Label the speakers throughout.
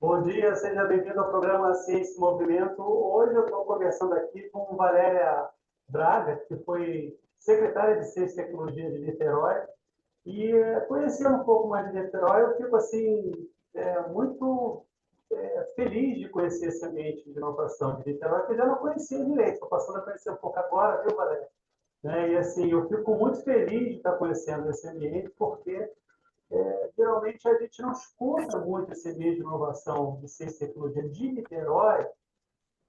Speaker 1: Bom dia, seja bem-vindo ao programa Ciência e Movimento. Hoje eu estou conversando aqui com Valéria Braga, que foi secretária de Ciência e Tecnologia de Niterói. E conhecendo um pouco mais de Niterói, eu fico assim muito feliz de conhecer esse ambiente de inovação de Niterói, que eu já não conhecia direito. Estou passando a conhecer um pouco agora, viu, Valéria? E assim, eu fico muito feliz de estar conhecendo esse ambiente, porque geralmente a gente não escuta muito esse meio de inovação de ciência e tecnologia de Niterói.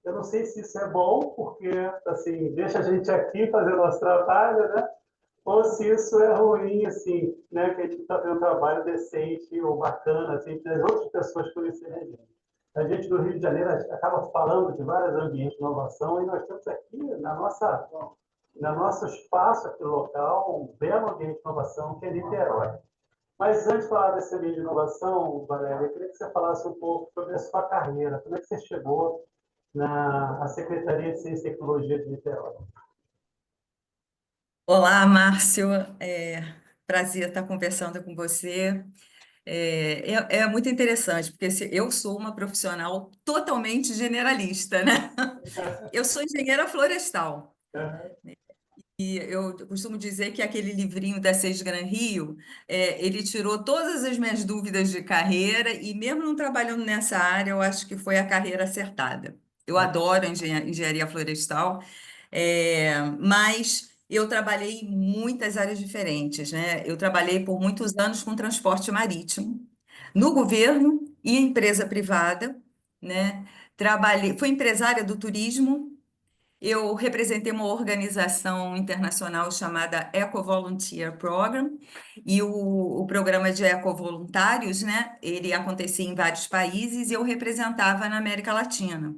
Speaker 1: Eu não sei se isso é bom, porque assim, deixa a gente aqui fazer o nosso trabalho, né? Ou se isso é ruim, assim, né? Que a gente está tendo um trabalho decente ou bacana, assim, para as outras pessoas conhecerem a gente. A gente do Rio de Janeiro acaba falando de vários ambientes de inovação e nós temos aqui na nosso espaço aqui local um belo ambiente de inovação que é Niterói. Mas antes de falar desse meio de inovação, Valéria, eu queria que você falasse um pouco sobre a sua carreira. Como é que você chegou na Secretaria de Ciência e Tecnologia de Niterói?
Speaker 2: Olá, Márcio. Prazer estar conversando com você. É muito interessante, porque eu sou uma profissional totalmente generalista, né? Eu sou engenheira florestal. E eu costumo dizer que aquele livrinho da Seis Gran Rio, ele tirou todas as minhas dúvidas de carreira, e mesmo não trabalhando nessa área, eu acho que foi a carreira acertada. Eu adoro engenharia florestal. Mas eu trabalhei em muitas áreas diferentes, né? Eu trabalhei por muitos anos com transporte marítimo, no governo e em empresa privada, né? Fui empresária do turismo. Eu representei uma organização internacional chamada Eco Volunteer Program, e o programa de ecovoluntários, né? Ele acontecia em vários países e eu representava na América Latina.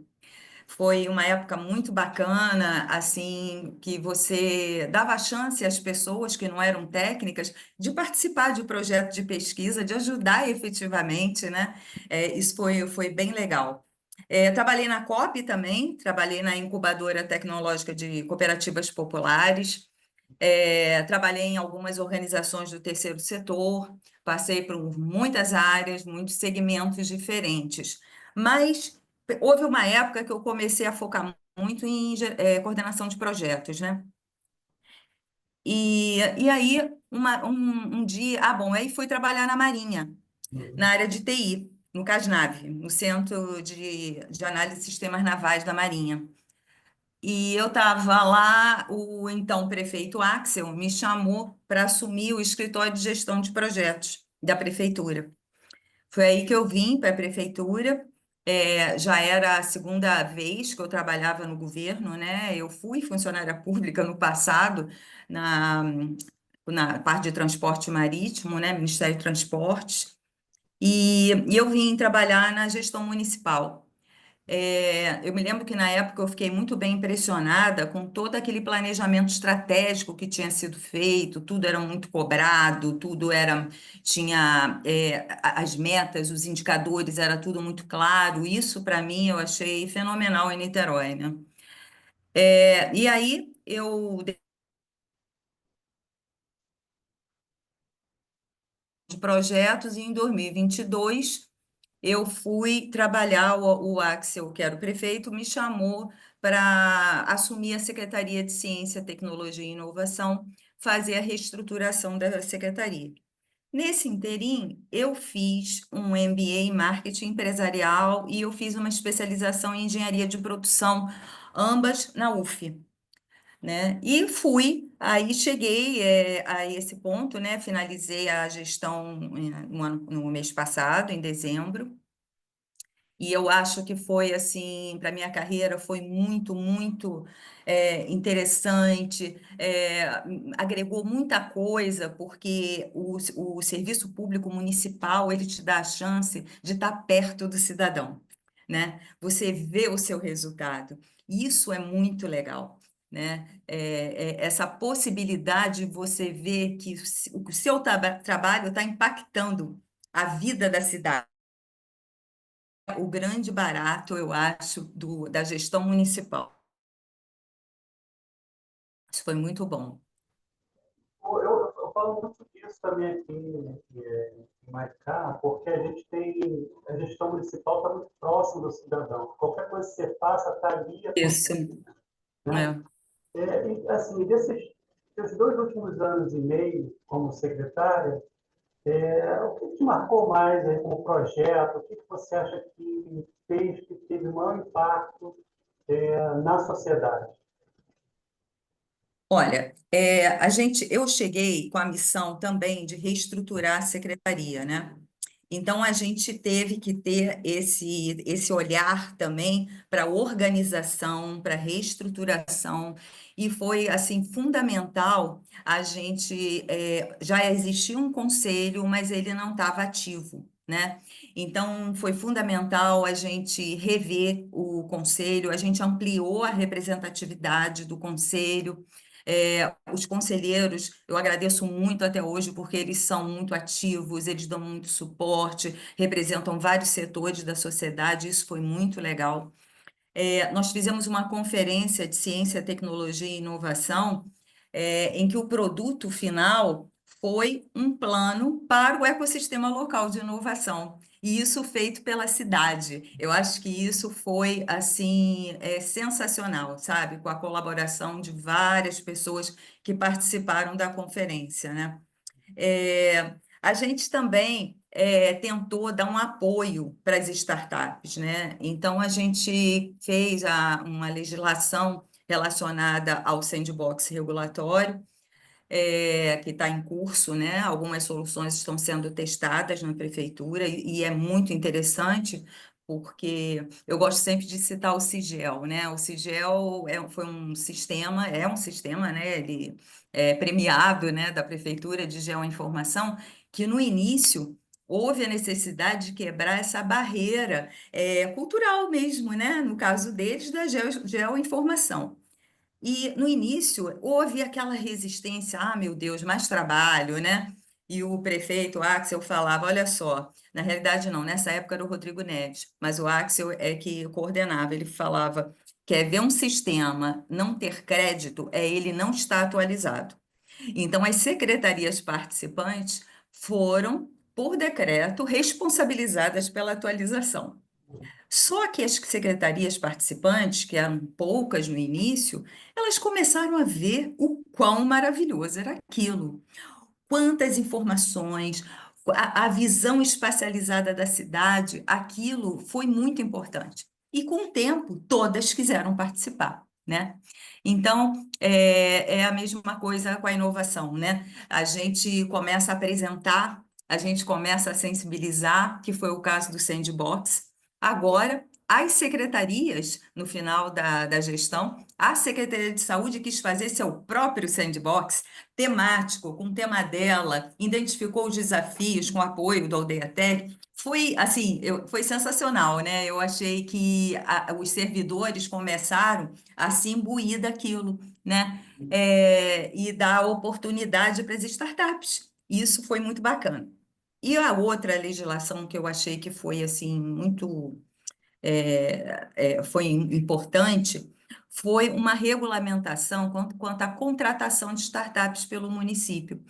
Speaker 2: Foi uma época muito bacana, assim, que você dava chance às pessoas que não eram técnicas de participar de projetos de pesquisa, de ajudar efetivamente, né? Isso foi bem legal. Trabalhei na COP também, trabalhei na incubadora tecnológica de cooperativas populares, trabalhei em algumas organizações do terceiro setor, passei por muitas áreas, muitos segmentos diferentes. Mas houve uma época que eu comecei a focar muito em coordenação de projetos, né? E aí, um dia, bom, aí fui trabalhar na Marinha, na área de TI, no CASNAV, no Centro de Análise de Sistemas Navais da Marinha. E eu estava lá, o então prefeito Axel me chamou para assumir o escritório de gestão de projetos da prefeitura. Foi aí que eu vim para a prefeitura. Já era a segunda vez que eu trabalhava no governo, né? Eu fui funcionária pública no passado, na, na parte de transporte marítimo, né? Ministério de Transportes, e eu vim trabalhar na gestão municipal. Eu me lembro que na época eu fiquei muito bem impressionada com todo aquele planejamento estratégico que tinha sido feito, tudo era muito cobrado, tinha as metas, os indicadores, era tudo muito claro. Isso, para mim, eu achei fenomenal em Niterói, né? E aí eu de projetos e em 2022 eu fui trabalhar, o Axel, que era o prefeito, me chamou para assumir a Secretaria de Ciência, Tecnologia e Inovação, fazer a reestruturação da secretaria. Nesse interim, eu fiz um MBA em Marketing Empresarial e eu fiz uma especialização em Engenharia de Produção, ambas na UF, né? E aí cheguei a esse ponto, né? Finalizei a gestão no mês passado, em dezembro. E eu acho que foi assim, para minha carreira foi muito, muito interessante, agregou muita coisa, porque o serviço público municipal, ele te dá a chance de estar perto do cidadão, né? Você vê o seu resultado. Isso é muito legal, né? Essa possibilidade de você ver que o seu trabalho está impactando a vida da cidade. O grande barato, eu acho, da gestão municipal. Isso foi muito bom.
Speaker 1: Eu falo muito disso também aqui em Maricá, porque a gestão municipal está próximo do cidadão. Qualquer coisa que você faça, está ali,
Speaker 2: Isso,
Speaker 1: né?
Speaker 2: é.
Speaker 1: E, assim, desses 2 últimos anos e meio como secretária, o que te marcou mais aí como projeto? O que você acha que fez, que teve maior impacto na sociedade?
Speaker 2: Olha, eu cheguei com a missão também de reestruturar a secretaria, né? Então, a gente teve que ter esse olhar também para organização, para reestruturação, e foi, assim, fundamental a gente, já existia um conselho, mas ele não estava ativo, né? Então, foi fundamental a gente rever o conselho, a gente ampliou a representatividade do conselho, os conselheiros, eu agradeço muito até hoje, porque eles são muito ativos, eles dão muito suporte, representam vários setores da sociedade, isso foi muito legal. Nós fizemos uma conferência de ciência, tecnologia e inovação, em que o produto final foi um plano para o ecossistema local de inovação. E isso feito pela cidade. Eu acho que isso foi assim sensacional, sabe? Com a colaboração de várias pessoas que participaram da conferência, né? A gente também tentou dar um apoio para as startups, né? Então, a gente fez uma legislação relacionada ao sandbox regulatório, que está em curso, né? Algumas soluções estão sendo testadas na prefeitura e é muito interessante, porque eu gosto sempre de citar o Sigel, né? O Sigel foi um sistema, né? Ele é premiado, né? Da prefeitura de geoinformação, que no início houve a necessidade de quebrar essa barreira cultural mesmo, né? No caso deles, da geoinformação. E no início houve aquela resistência, meu Deus, mais trabalho, né? E o prefeito Axel falava, olha só, na realidade não, nessa época era o Rodrigo Neves, mas o Axel é que coordenava, ele falava, quer ver um sistema não ter crédito, ele não está atualizado. Então, as secretarias participantes foram, por decreto, responsabilizadas pela atualização. Só que as secretarias participantes, que eram poucas no início, elas começaram a ver o quão maravilhoso era aquilo. Quantas informações, a visão espacializada da cidade, aquilo foi muito importante. E com o tempo, todas quiseram participar, né? Então, é a mesma coisa com a inovação, né? A gente começa a apresentar, a gente começa a sensibilizar, que foi o caso do Sandbox. Agora, as secretarias, no final da gestão, a Secretaria de Saúde quis fazer seu próprio sandbox temático, com o tema dela, identificou os desafios com o apoio da Aldeia Tech. Foi assim, foi sensacional, né? Eu achei que os servidores começaram a se imbuir daquilo, né? E dar oportunidade para as startups. Isso foi muito bacana. E a outra legislação que eu achei que foi assim muito foi importante foi uma regulamentação quanto à contratação de startups pelo município.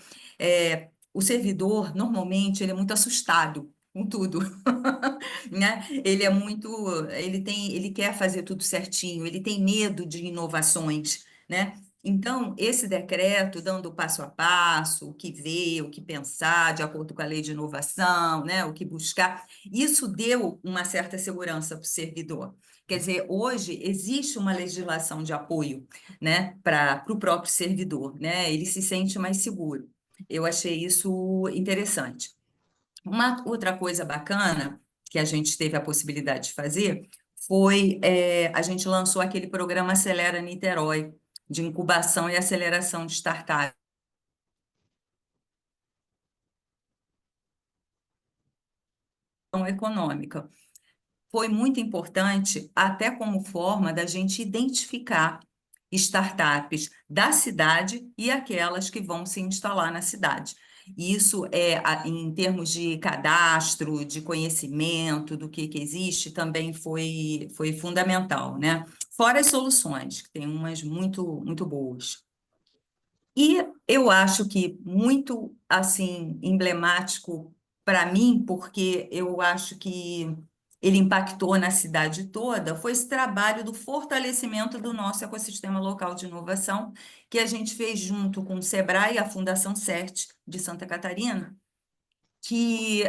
Speaker 2: O servidor, normalmente, ele é muito assustado com tudo, né? Ele quer fazer tudo certinho, ele tem medo de inovações, né? Então, esse decreto, dando o passo a passo, o que ver, o que pensar, de acordo com a lei de inovação, né? O que buscar, isso deu uma certa segurança para o servidor. Quer dizer, hoje existe uma legislação de apoio, né, para o próprio servidor, né? Ele se sente mais seguro. Eu achei isso interessante. Uma outra coisa bacana que a gente teve a possibilidade de fazer foi a gente lançou aquele programa Acelera Niterói, de incubação e aceleração de startups econômica. Foi muito importante, até como forma da gente identificar startups da cidade e aquelas que vão se instalar na cidade. Isso em termos de cadastro, de conhecimento do que existe, também foi fundamental, né? Fora as soluções, que tem umas muito, muito boas. E eu acho que muito assim emblemático para mim, porque eu acho que ele impactou na cidade toda, foi esse trabalho do fortalecimento do nosso ecossistema local de inovação, que a gente fez junto com o Sebrae e a Fundação CERT de Santa Catarina, que,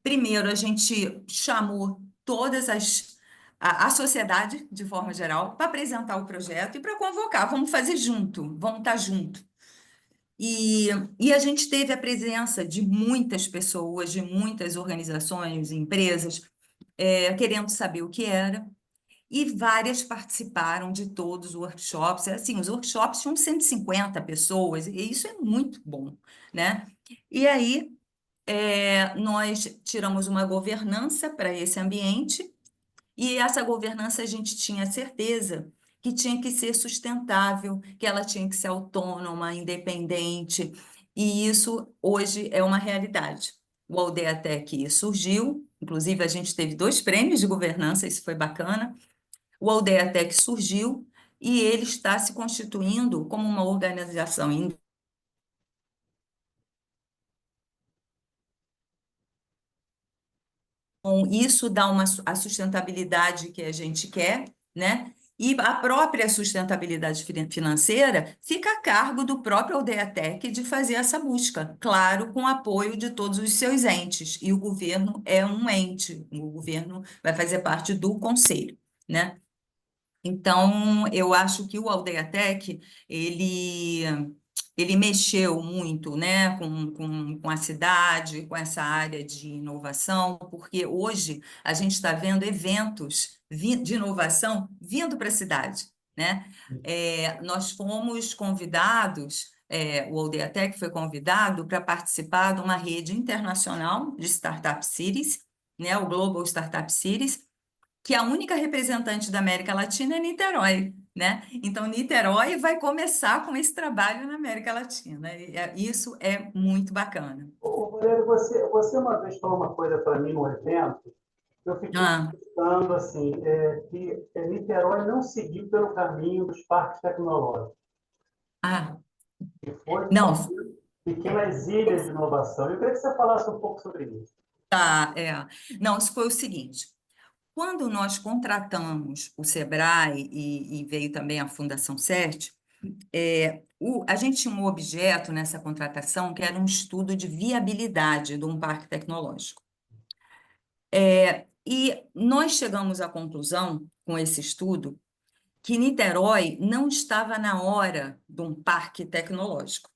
Speaker 2: primeiro, a gente chamou a sociedade, de forma geral, para apresentar o projeto e para convocar, vamos fazer junto, vamos estar junto. E, e a gente teve a presença de muitas pessoas, de muitas organizações, empresas, querendo saber o que era, e várias participaram de todos os workshops. Assim, os workshops tinham 150 pessoas, e isso é muito bom, né? E aí, nós tiramos uma governança para esse ambiente, e essa governança a gente tinha certeza que tinha que ser sustentável, que ela tinha que ser autônoma, independente, e isso hoje é uma realidade. O Aldeatec surgiu, inclusive a gente teve 2 prêmios de governança, isso foi bacana. O Aldeatec surgiu e ele está se constituindo como uma organização. Então, isso dá a sustentabilidade que a gente quer, né? E a própria sustentabilidade financeira fica a cargo do próprio Aldeatec de fazer essa busca, claro, com o apoio de todos os seus entes. E o governo é um ente, o governo vai fazer parte do conselho, né? Então, eu acho que o Aldeatec, ele mexeu muito, né, com a cidade, com essa área de inovação, porque hoje a gente está vendo eventos de inovação vindo para a cidade, né? Nós fomos convidados, o Aldeatec foi convidado para participar de uma rede internacional de Startup Cities, né, o Global Startup Cities, que a única representante da América Latina é Niterói, né? Então, Niterói vai começar com esse trabalho na América Latina. E isso é muito bacana.
Speaker 1: Valério, você uma vez falou uma coisa para mim no evento, eu fiquei
Speaker 2: Ah,
Speaker 1: pensando assim, que Niterói não seguiu pelo caminho dos parques tecnológicos,
Speaker 2: ah,
Speaker 1: que foi
Speaker 2: não,
Speaker 1: pequenas ilhas de inovação. Eu queria que você falasse um pouco sobre isso.
Speaker 2: tá, não, isso foi o seguinte. Quando nós contratamos o Sebrae e veio também a Fundação CERT, a gente tinha um objeto nessa contratação que era um estudo de viabilidade de um parque tecnológico. E nós chegamos à conclusão, com esse estudo, que Niterói não estava na hora de um parque tecnológico.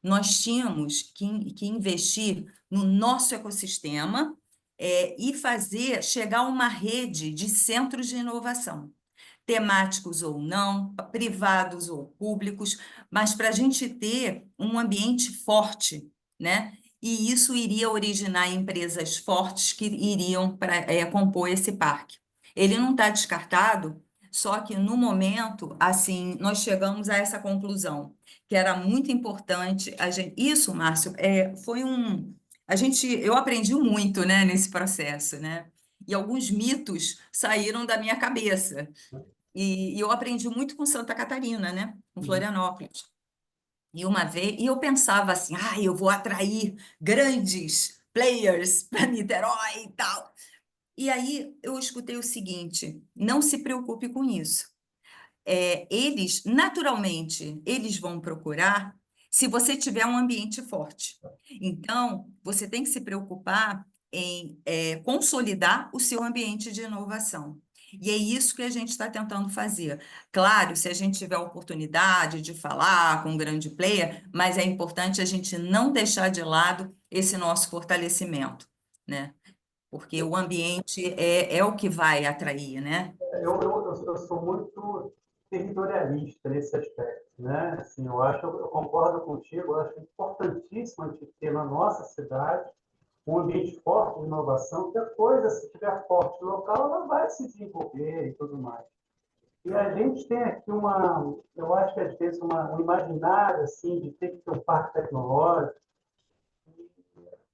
Speaker 2: Nós tínhamos que investir no nosso ecossistema, e fazer chegar uma rede de centros de inovação, temáticos ou não, privados ou públicos, mas para a gente ter um ambiente forte, né? E isso iria originar empresas fortes que iriam compor esse parque. Ele não está descartado, só que no momento, assim, nós chegamos a essa conclusão, que era muito importante. Isso, Márcio, eu aprendi muito, né, nesse processo, né? E alguns mitos saíram da minha cabeça. E eu aprendi muito com Santa Catarina, né? Com
Speaker 1: Uhum.
Speaker 2: Florianópolis. E eu pensava assim, eu vou atrair grandes players para Niterói e tal. E aí eu escutei o seguinte: não se preocupe com isso. Eles, naturalmente, eles vão procurar se você tiver um ambiente forte. Então, você tem que se preocupar em consolidar o seu ambiente de inovação. E é isso que a gente está tentando fazer. Claro, se a gente tiver a oportunidade de falar com um grande player, mas é importante a gente não deixar de lado esse nosso fortalecimento, né? Porque o ambiente é o que vai atrair, né?
Speaker 1: Eu sou muito territorialista nesse aspecto, né? Assim, eu concordo contigo, eu acho importantíssimo a gente ter na nossa cidade um ambiente forte de inovação, que a coisa, se estiver forte local, ela vai se desenvolver e tudo mais. E a gente tem aqui eu acho que às vezes um imaginário assim de ter que ter um parque tecnológico.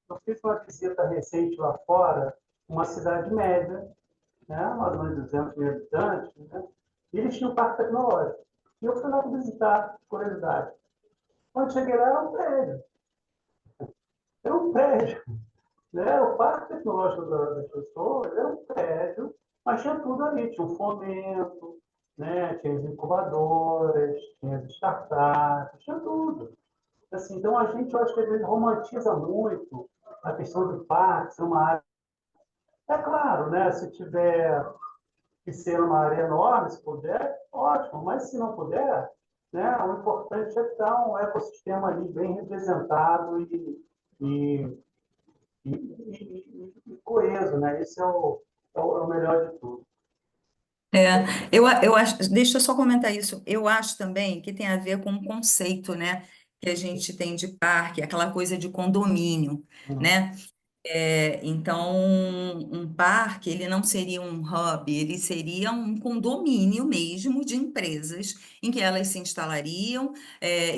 Speaker 1: Eu fiz uma visita recente lá fora, uma cidade média, né, mais ou menos 200 mil habitantes, né, e eles tinham um parque tecnológico. E eu fui lá visitar, curiosidade. Quando cheguei lá, era um prédio. Era um prédio. né? O Parque Tecnológico das Pessoas era um prédio, mas tinha tudo ali, tinha um fomento, né? Tinha as incubadoras, tinha as startups, tinha tudo. Assim, então, a gente, eu acho que às vezes romantiza muito a questão do parque ser uma área. É claro, né? Se tiver que ser uma área enorme, se puder, ótimo, mas se não puder, né? O importante é estar um ecossistema ali bem representado e, e coeso, né? Esse é o melhor de tudo.
Speaker 2: Eu acho, deixa eu só comentar isso. Eu acho também que tem a ver com o conceito, né, que a gente tem de parque, aquela coisa de condomínio,
Speaker 1: Uhum.
Speaker 2: né? Então, um parque, ele não seria um hub, ele seria um condomínio mesmo de empresas em que elas se instalariam,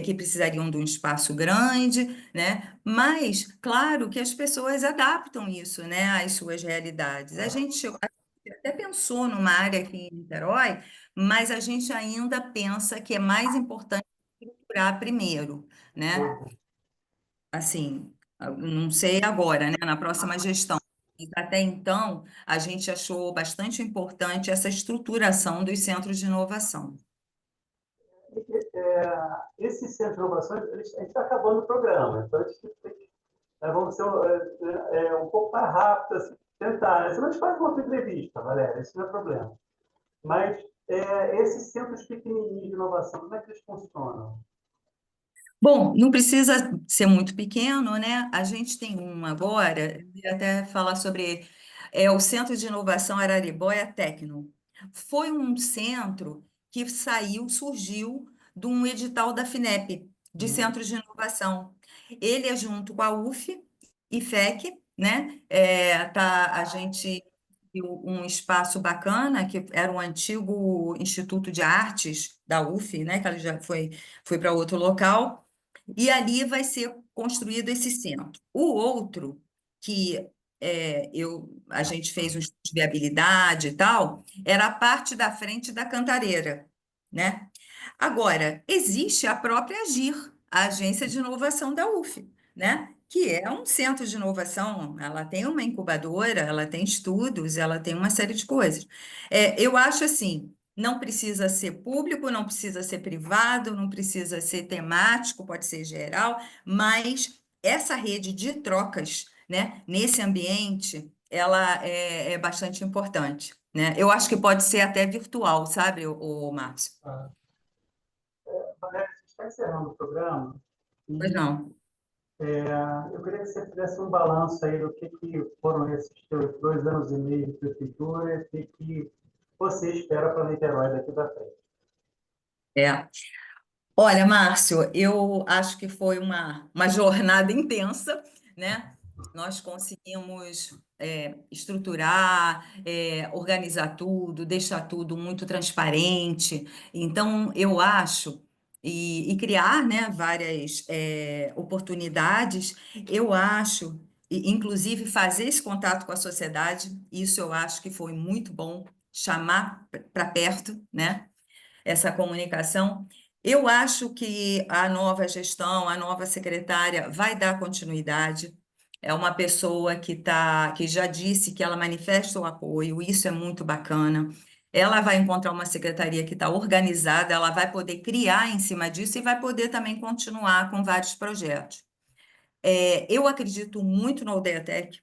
Speaker 2: que precisariam de um espaço grande, né? Mas, claro que as pessoas adaptam isso, né, às suas realidades. Até pensou numa área aqui em Niterói, mas a gente ainda pensa que é mais importante curar primeiro, né? Assim, não sei agora, né, na próxima gestão. Mas até então, a gente achou bastante importante essa estruturação dos centros de inovação.
Speaker 1: Esse centro de inovações, a gente está acabando o programa, então a gente tem que, vamos ser um pouco mais rápido, assim, tentar. Né? Senão a gente faz uma outra entrevista, Valéria, isso não é problema. Mas esses centros pequenininhos de inovação, como é que eles funcionam?
Speaker 2: Bom, não precisa ser muito pequeno, né? A gente tem um agora, eu ia até falar sobre ele, é o Centro de Inovação Araribóia Tecno. Foi um centro que surgiu de um edital da FINEP, de
Speaker 1: Uhum.
Speaker 2: centros de inovação. Ele é junto com a UF e FEC, né? A gente viu um espaço bacana, que era o antigo Instituto de Artes da UF, né? Que ele já foi para outro local. E ali vai ser construído esse centro. O outro, que a gente fez um estudo de viabilidade e tal, era a parte da frente da Cantareira, né? Agora, existe a própria AGIR, a Agência de Inovação da UF, né? Que é um centro de inovação, ela tem uma incubadora, ela tem estudos, ela tem uma série de coisas. Eu acho assim, não precisa ser público, não precisa ser privado, não precisa ser temático, pode ser geral, mas essa rede de trocas, né, nesse ambiente, ela é bastante importante, né? Eu acho que pode ser até virtual, sabe, o Márcio?
Speaker 1: Ah, Valéria, a gente está encerrando o programa
Speaker 2: Pois
Speaker 1: e
Speaker 2: não.
Speaker 1: eu queria que você fizesse um balanço aí do que foram esses teus 2 anos e meio de prefeitura e o que você espera para Niterói daqui para frente.
Speaker 2: É. Olha, Márcio, eu acho que foi uma jornada intensa, né? Nós conseguimos estruturar, organizar tudo, deixar tudo muito transparente. Então, eu acho, e criar, né, várias oportunidades, eu acho, inclusive fazer esse contato com a sociedade, isso eu acho que foi muito bom, chamar para perto, né? Essa comunicação. Eu acho que a nova gestão, a nova secretária vai dar continuidade. É uma pessoa que já disse que ela manifesta o apoio, isso é muito bacana. Ela vai encontrar uma secretaria que está organizada, ela vai poder criar em cima disso e vai poder também continuar com vários projetos. Eu acredito muito no Aldeatec,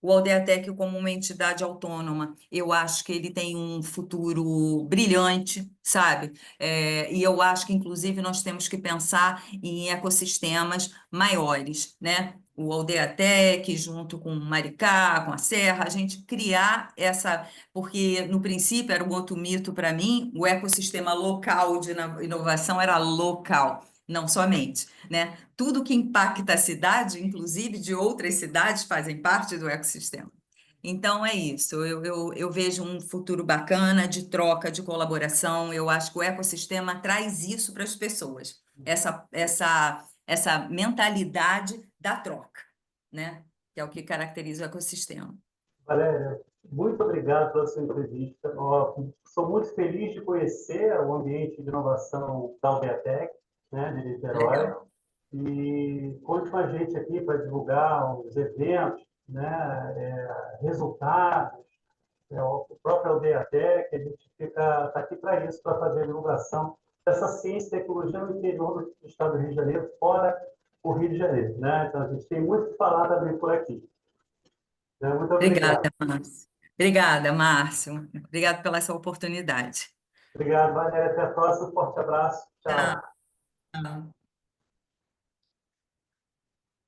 Speaker 2: o Aldeatec como uma entidade autônoma, eu acho que ele tem um futuro brilhante, sabe? E eu acho que, inclusive, nós temos que pensar em ecossistemas maiores, né? O Aldeatec, junto com o Maricá, com a Serra, a gente criar essa. Porque, no princípio, era um outro mito para mim, o ecossistema local de inovação era local, não somente, né? Tudo que impacta a cidade, inclusive de outras cidades, fazem parte do ecossistema. Então é isso, eu vejo um futuro bacana de troca, de colaboração. Eu acho que o ecossistema traz isso para as pessoas, essa mentalidade da troca, né? Que é o que caracteriza o ecossistema.
Speaker 1: Valéria, muito obrigado pela sua entrevista. Sou muito feliz de conhecer o ambiente de inovação da Aldeatec, né, de Niterói.
Speaker 2: Legal.
Speaker 1: E conte com a gente aqui para divulgar os eventos né, resultados, o próprio Aldeia que a gente está aqui para isso, para fazer a divulgação dessa ciência e tecnologia no interior do estado do Rio de Janeiro, fora o Rio de Janeiro. Né? Então, a gente tem muito o que falar também por aqui. Né? Muito
Speaker 2: Obrigada,
Speaker 1: obrigado.
Speaker 2: Márcio. Obrigada, Márcio. Obrigada pela essa oportunidade.
Speaker 1: Obrigado, Valéria. Até a próxima. Forte abraço. Tchau.
Speaker 2: Tchau.